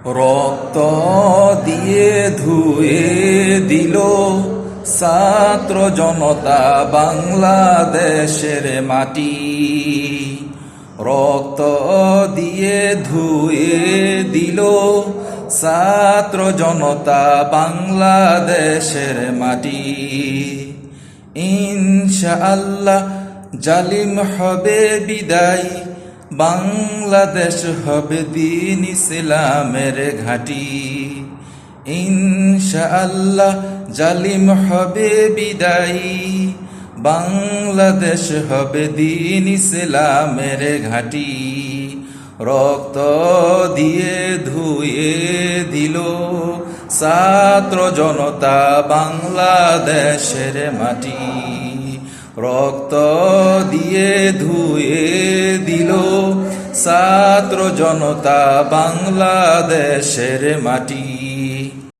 রক্ত দিয়ে ধুয়ে দিল ছাত্র জনতা বাংলাদেশের মাটি। রক্ত দিয়ে ধুয়ে দিল ছাত্র জনতা বাংলাদেশের মাটি। ইনশাআল্লাহ জালিম হবে বিদায়, বাংলাদেশ হবে দ্বীন ইসলামের ঘাঁটি। ইনশাআল্লাহ জালিম হবে বিদায়, বাংলাদেশ হবে দ্বীন ইসলামের ঘাঁটি। রক্ত দিয়ে ধুয়ে দিল ছাত্র জনতা বাংলাদেশের মাটি। রক্ত দিয়ে ধুয়ে দিল ছাত্র জনতা বাংলাদেশের মাটি।